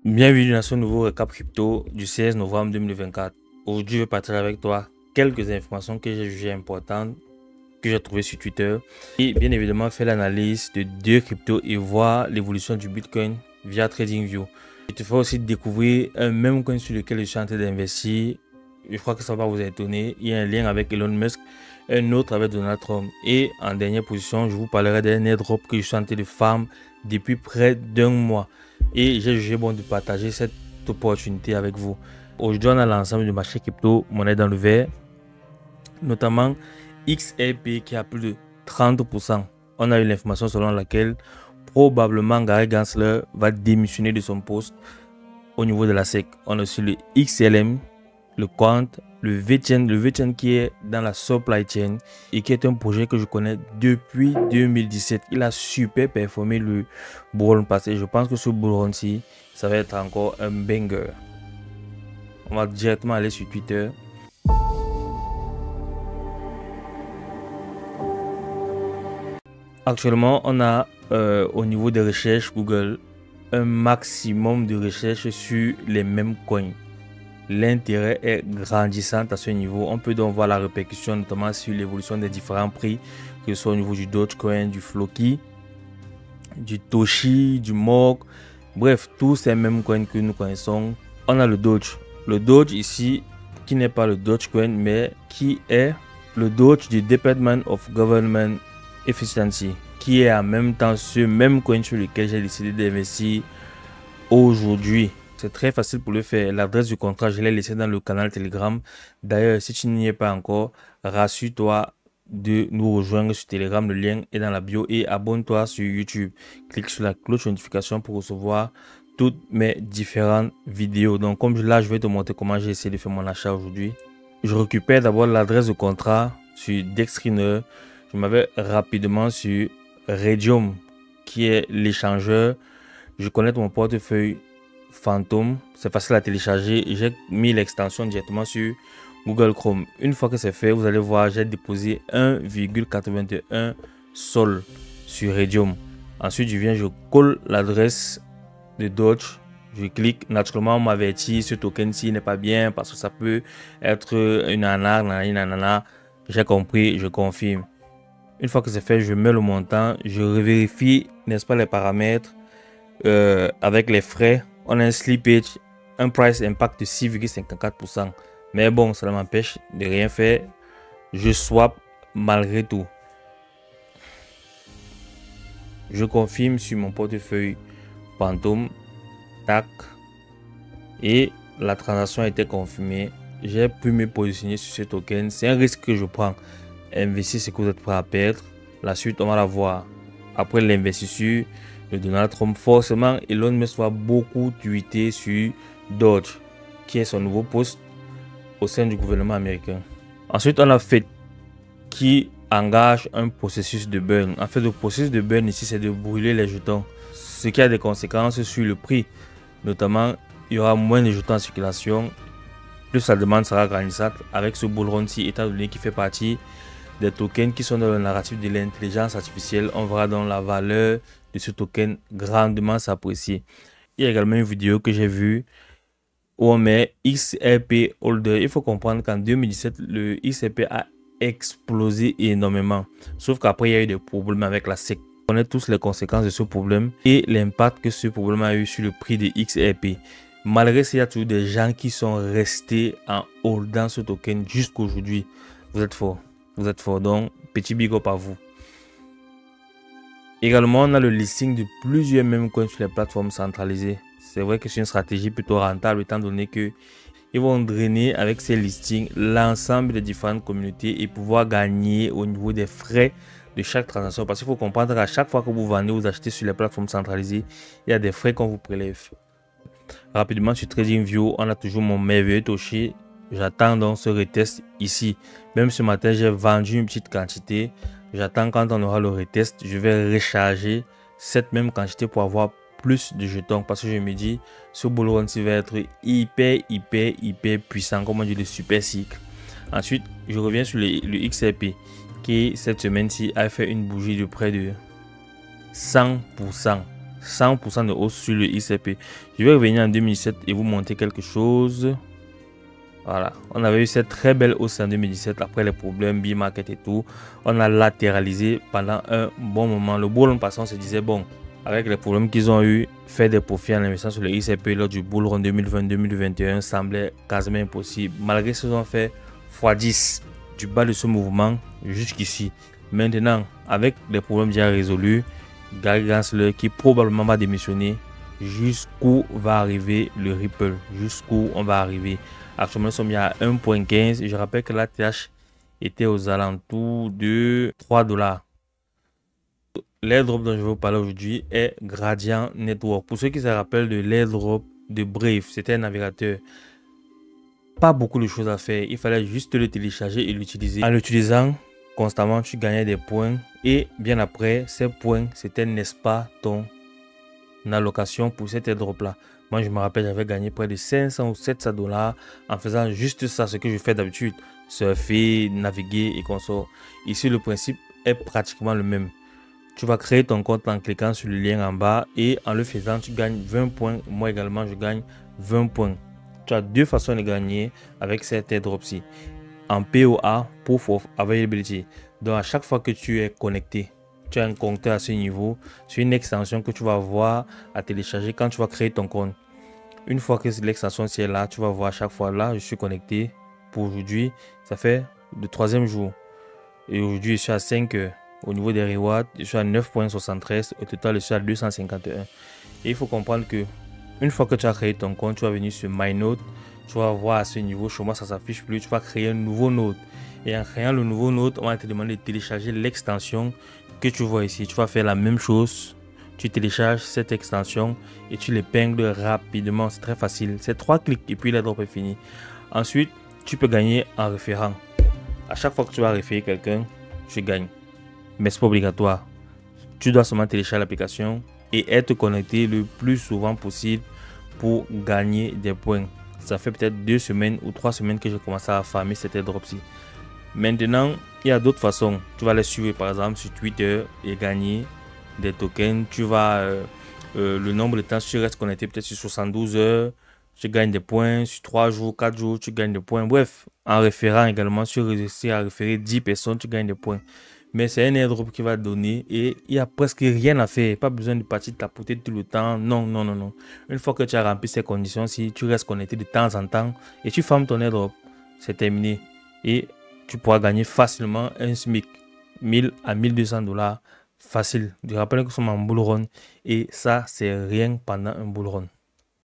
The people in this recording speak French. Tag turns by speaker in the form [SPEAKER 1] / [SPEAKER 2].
[SPEAKER 1] Bienvenue dans ce nouveau récap crypto du 16 novembre 2024. Aujourd'hui, je vais partager avec toi quelques informations que j'ai jugées importantes, que j'ai trouvées sur Twitter. Et bien évidemment, faire l'analyse de deux cryptos et voir l'évolution du Bitcoin via TradingView. Je te ferai aussi découvrir un même coin sur lequel je suis en train d'investir. Je crois que ça va vous étonner. Il y a un lien avec Elon Musk, un autre avec Donald Trump. Et en dernière position, je vous parlerai d'un airdrop que je suis en train de farm depuis près d'un mois. Et j'ai jugé bon de partager cette opportunité avec vous. Aujourd'hui, on a l'ensemble du marché crypto, monnaie dans le vert, notamment XRP qui a plus de 30%. On a eu l'information selon laquelle probablement Gary Gensler va démissionner de son poste au niveau de la SEC. On a aussi le XLM, le Quant, le VeChain qui est dans la supply chain et qui est un projet que je connais depuis 2017. Il a super performé le bull run passé. Je pense que ce bull run-ci, ça va être encore un banger. On va directement aller sur Twitter. Actuellement, on a au niveau des recherches Google un maximum de recherches sur les mêmes coins. L'intérêt est grandissant à ce niveau. On peut donc voir la répercussion notamment sur l'évolution des différents prix, que ce soit au niveau du Dogecoin, du Floki, du Toshi, du Morg. Bref, tous ces mêmes coins que nous connaissons. On a le Doge. Le Doge ici, qui n'est pas le Dogecoin, mais qui est le Doge du Department of Government Efficiency, qui est en même temps ce même coin sur lequel j'ai décidé d'investir aujourd'hui. C'est très facile pour le faire. L'adresse du contrat, je l'ai laissé dans le canal Telegram. D'ailleurs, si tu n'y es pas encore, rassure-toi de nous rejoindre sur Telegram. Le lien est dans la bio et abonne-toi sur YouTube. Clique sur la cloche de notification pour recevoir toutes mes différentes vidéos. Donc, comme là, je vais te montrer comment j'ai essayé de faire mon achat aujourd'hui. Je récupère d'abord l'adresse de contrat sur Dextrainer. Je m'avais rapidement sur Redium, qui est l'échangeur. Je connecte mon portefeuille Phantom, c'est facile à télécharger et j'ai mis l'extension directement sur Google Chrome. Une fois que c'est fait, vous allez voir, j'ai déposé 1,81 Sol sur Redium. Ensuite, je viens, je colle l'adresse de Doge. Je clique. Naturellement, on m'avertit, ce token-ci n'est pas bien parce que ça peut être une arnaque. J'ai compris, je confirme. Une fois que c'est fait, je mets le montant, je vérifie, n'est-ce pas, les paramètres avec les frais. On a un slippage, un price impact de 6,54%. Mais bon, ça ne m'empêche de rien faire. Je swap malgré tout. Je confirme sur mon portefeuille Phantom. Tac. Et la transaction a été confirmée. J'ai pu me positionner sur ce token. C'est un risque que je prends. Investir ce que vous êtes prêt à perdre. La suite, on va la voir. Après l'investisseur de Donald Trump, forcément, Elon Musk va beaucoup tweeter sur Doge, qui est son nouveau poste au sein du gouvernement américain. Ensuite, on a Fed qui engage un processus de burn. En fait, le processus de burn ici, c'est de brûler les jetons, ce qui a des conséquences sur le prix. Notamment, il y aura moins de jetons en circulation, plus la demande sera grandissante avec ce bull run-ci, étant donné qu'il fait partie des tokens qui sont dans le narratif de l'intelligence artificielle. On verra donc la valeur de ce token grandement s'apprécier. Il y a également une vidéo que j'ai vue où on met XRP Holder. Il faut comprendre qu'en 2017, le XRP a explosé énormément. Sauf qu'après, il y a eu des problèmes avec la SEC. On connaît tous les conséquences de ce problème et l'impact que ce problème a eu sur le prix de XRP. Malgré ça, il y a toujours des gens qui sont restés en holdant ce token jusqu'aujourd'hui. Vous êtes fort. Vous êtes fort. Donc, petit big up à vous. Également, on a le listing de plusieurs mêmes coins sur les plateformes centralisées. C'est vrai que c'est une stratégie plutôt rentable étant donné que ils vont drainer avec ces listings l'ensemble des différentes communautés et pouvoir gagner au niveau des frais de chaque transaction. Parce qu'il faut comprendre qu'à chaque fois que vous vendez ou vous achetez sur les plateformes centralisées, il y a des frais qu'on vous prélève. Rapidement sur TradingView, on a toujours mon merveilleux Toshi. J'attends donc ce retest ici. Même ce matin, j'ai vendu une petite quantité. J'attends quand on aura le retest, je vais recharger cette même quantité pour avoir plus de jetons. Parce que je me dis, ce bull run va être hyper puissant. Comme on dit, le super cycle. Ensuite, je reviens sur le XRP qui cette semaine-ci a fait une bougie de près de 100%. 100% de hausse sur le ICP. Je vais revenir en 2017 et vous montrer quelque chose. Voilà, on avait eu cette très belle hausse en 2017 après les problèmes B-Market et tout. On a latéralisé pendant un bon moment. Le bull run passant se disait bon, avec les problèmes qu'ils ont eu, faire des profits en investissant sur le ICP lors du bull run 2020-2021 semblait quasiment impossible. Malgré ce qu'ils ont fait x10 du bas de ce mouvement jusqu'ici. Maintenant, avec les problèmes déjà résolus, Gary Gensler qui probablement va démissionner, jusqu'où va arriver le Ripple, jusqu'où on va arriver. Actuellement, nous sommes à 1.15 et je rappelle que la TH était aux alentours de 3 $. L'airdrop dont je vais vous parler aujourd'hui est Gradient Network. Pour ceux qui se rappellent de l'airdrop de Brave, c'était un navigateur. Pas beaucoup de choses à faire. Il fallait juste le télécharger et l'utiliser. En l'utilisant constamment, tu gagnais des points. Et bien après, ces points, c'était, n'est-ce pas, ton allocation pour cet airdrop là. Moi, je me rappelle, j'avais gagné près de 500 ou 700 $ en faisant juste ça, ce que je fais d'habitude. Surfer, naviguer et consort. Ici, le principe est pratiquement le même. Tu vas créer ton compte en cliquant sur le lien en bas et en le faisant, tu gagnes 20 points. Moi également, je gagne 20 points. Tu as deux façons de gagner avec cet airdrop-ci. En POA, Proof of Availability. Donc, à chaque fois que tu es connecté, tu as un compteur à ce niveau. C'est une extension que tu vas avoir à télécharger quand tu vas créer ton compte. Une fois que l'extension est là, tu vas voir à chaque fois là, je suis connecté. Pour aujourd'hui, ça fait le 3e jour. Et aujourd'hui, je suis à 5 heures. Au niveau des rewards, je suis à 9.73. Au total, je suis à 251. Et il faut comprendre que une fois que tu as créé ton compte, tu vas venir sur My Node. Tu vas voir à ce niveau, chez moi, ça ne s'affiche plus. Tu vas créer un nouveau node. Et en créant le nouveau node, on va te demander de télécharger l'extension que tu vois ici. Tu vas faire la même chose. Tu télécharges cette extension et tu l'épingles rapidement. C'est très facile. C'est 3 clics et puis l'airdrop est fini. Ensuite, tu peux gagner en référant. À chaque fois que tu vas référer quelqu'un, tu gagnes. Mais ce n'est pas obligatoire. Tu dois seulement télécharger l'application et être connecté le plus souvent possible pour gagner des points. Ça fait peut-être 2 semaines ou 3 semaines que j'ai commencé à farmer cet airdrop-ci. Maintenant, il y a d'autres façons. Tu vas les suivre par exemple sur Twitter et gagner des tokens. Tu vas le nombre de temps, si tu restes connecté peut-être sur 72 heures, tu gagnes des points. Sur 3 jours, 4 jours, tu gagnes des points. Bref, en référant également, si tu réussis à référer 10 personnes, tu gagnes des points. Mais c'est un airdrop qui va donner et il n'y a presque rien à faire. Pas besoin de partir tapoter tout le temps. Non, non, non, non. Une fois que tu as rempli ces conditions, si tu restes connecté de temps en temps et tu farmes ton airdrop, c'est terminé. Et tu pourras gagner facilement un SMIC, 1000 à 1200 $ facile. Je rappelle que nous sommes en bull run et ça, c'est rien pendant un bull run.